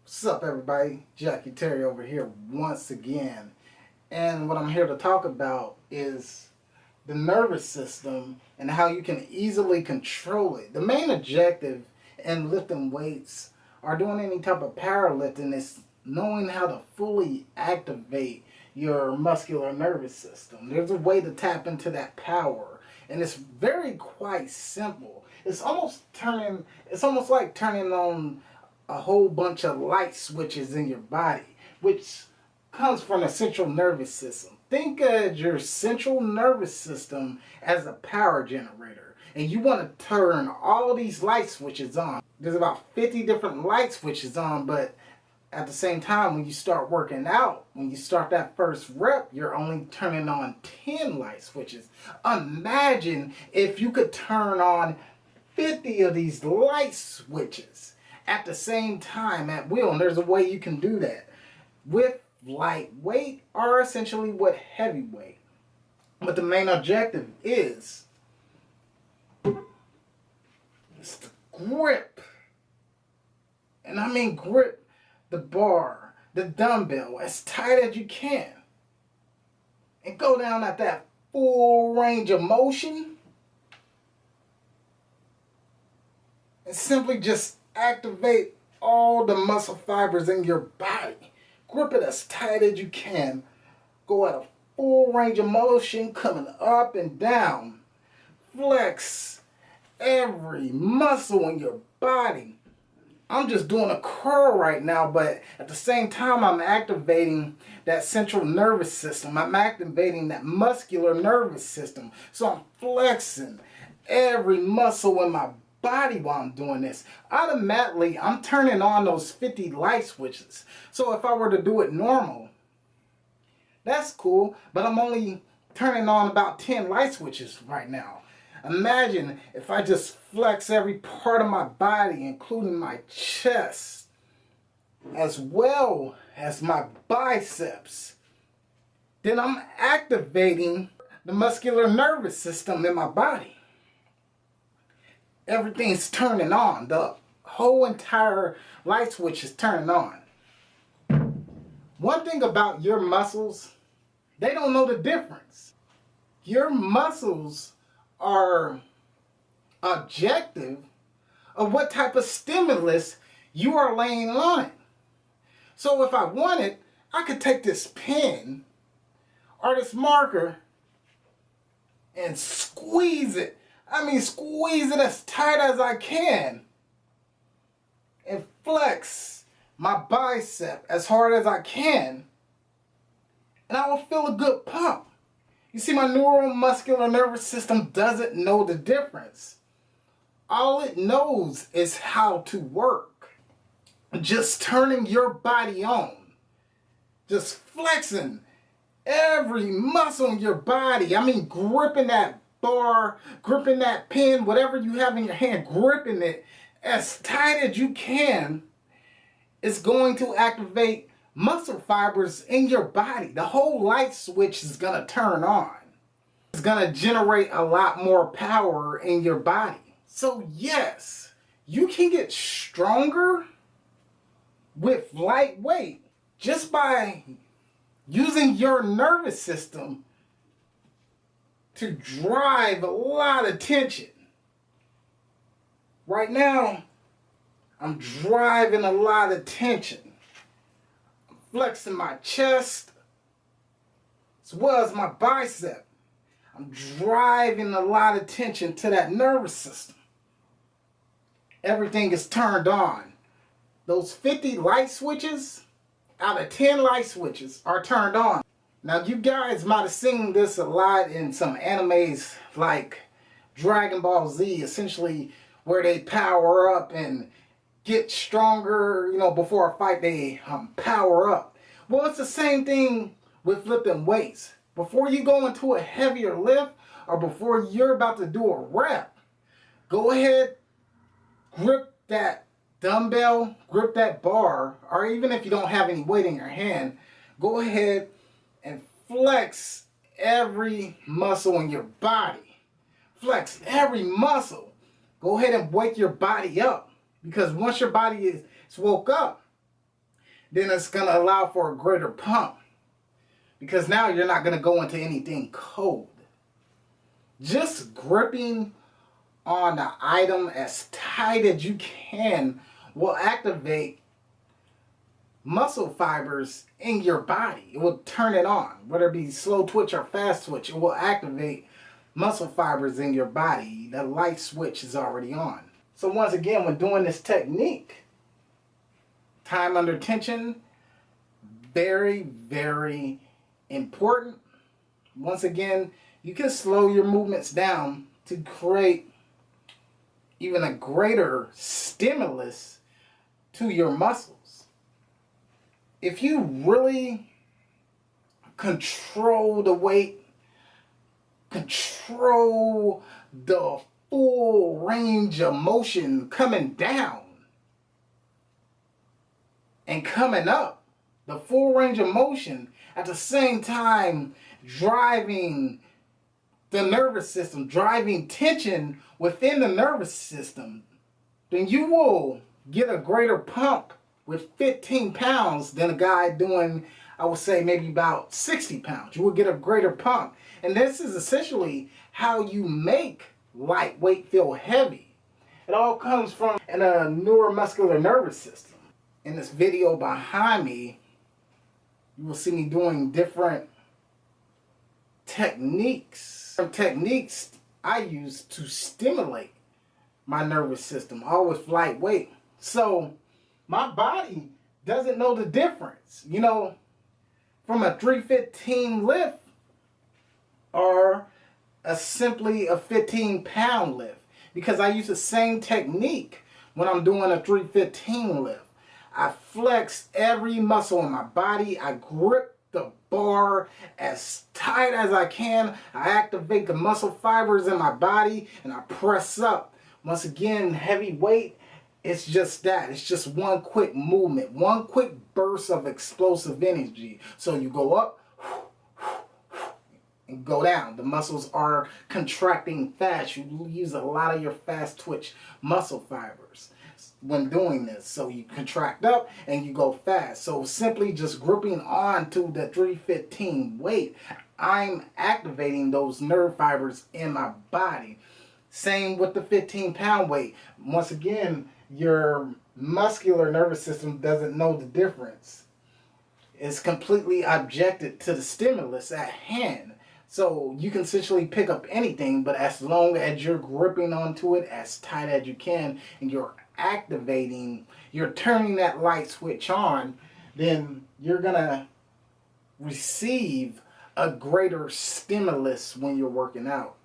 What's up, everybody? Jackie Terry over here once again. And what I'm here to talk about is the nervous system and how you can easily control it. The main objective in lifting weights or doing any type of powerlifting is knowing how to fully activate your muscular nervous system. There's a way to tap into that power, and it's quite simple. It's almost like turning on a whole bunch of light switches in your body, which comes from the central nervous system. Think of your central nervous system as a power generator, and you want to turn all these light switches on. There's about 50 different light switches on, but at the same time, when you start working out, when you start that first rep, you're only turning on 10 light switches. Imagine if you could turn on 50 of these light switches at the same time at will. And there's a way you can do that with lightweight or essentially with heavyweight. But the main objective is to grip. And I mean grip the bar, the dumbbell as tight as you can. And go down at that full range of motion. And simply just activate all the muscle fibers in your body. Grip it as tight as you can. Go at a full range of motion, coming up and down. Flex every muscle in your body. I'm just doing a curl right now, but at the same time, I'm activating that central nervous system. I'm activating that muscular nervous system. So I'm flexing every muscle in my body while I'm doing this. Automatically, I'm turning on those 50 light switches. So if I were to do it normal, that's cool, but I'm only turning on about 10 light switches right now. Imagine if I just flex every part of my body, including my chest, as well as my biceps. Then I'm activating the muscular nervous system in my body. Everything's turning on. The whole entire light switch is turning on. One thing about your muscles, they don't know the difference. Your muscles are objective of what type of stimulus you are laying on it. So if I wanted, I could take this pen or this marker and squeeze it. Squeeze it as tight as I can and flex my bicep as hard as I can, and I will feel a good pump. You see, my neuromuscular nervous system doesn't know the difference. All it knows is how to work. Just turning your body on. Just flexing every muscle in your body. Gripping that bar, gripping that pen, whatever you have in your hand, gripping it as tight as you can is going to activate muscle fibers in your body. The whole light switch is going to turn on. It's going to generate a lot more power in your body. So yes, you can get stronger with lightweight just by using your nervous system to drive a lot of tension. Right now, I'm driving a lot of tension. I'm flexing my chest as well as my bicep. I'm driving a lot of tension to that nervous system. Everything is turned on. Those 50 light switches out of 10 light switches are turned on. Now, you guys might have seen this a lot in some animes like Dragon Ball Z, essentially where they power up and get stronger, before a fight they power up. Well, it's the same thing with lifting weights. Before you go into a heavier lift or before you're about to do a rep, go ahead, grip that dumbbell, grip that bar, or even if you don't have any weight in your hand, go ahead and flex every muscle in your body. Flex every muscle. Go ahead and wake your body up. Because once your body is woke up, then it's going to allow for a greater pump. Because now you're not going to go into anything cold. Just gripping on the item as tight as you can will activate muscle fibers in your body. It will turn it on. Whether it be slow twitch or fast twitch, it will activate muscle fibers in your body. The light switch is already on. So once again, when doing this technique, time under tension, very, very important. Once again, you can slow your movements down to create even a greater stimulus to your muscles. If you really control the weight, control the full range of motion coming down and coming up, the full range of motion, at the same time driving the nervous system, driving tension within the nervous system, then you will get a greater pump with 15 pounds than a guy doing, I would say, maybe about 60 pounds. You will get a greater pump. And this is essentially how you make lightweight feel heavy. It all comes from a neuromuscular nervous system. In this video behind me, you will see me doing different techniques. Some techniques I use to stimulate my nervous system, all with lightweight. So my body doesn't know the difference, you know, from a 315 lift or simply a 15-pound lift, because I use the same technique when I'm doing a 315 lift. I flex every muscle in my body. I grip the bar as tight as I can. I activate the muscle fibers in my body and I press up. Once again, heavy weight, it's just that. It's just one quick movement, one quick burst of explosive energy. So you go up and go down. The muscles are contracting fast. You use a lot of your fast twitch muscle fibers when doing this. So you contract up and you go fast. So simply just gripping on to the 315 weight, I'm activating those nerve fibers in my body. Same with the 15-pound weight. Once again, your muscular nervous system doesn't know the difference. It's completely objected to the stimulus at hand. So you can essentially pick up anything, but as long as you're gripping onto it as tight as you can and you're activating, you're turning that light switch on, then you're gonna receive a greater stimulus when you're working out.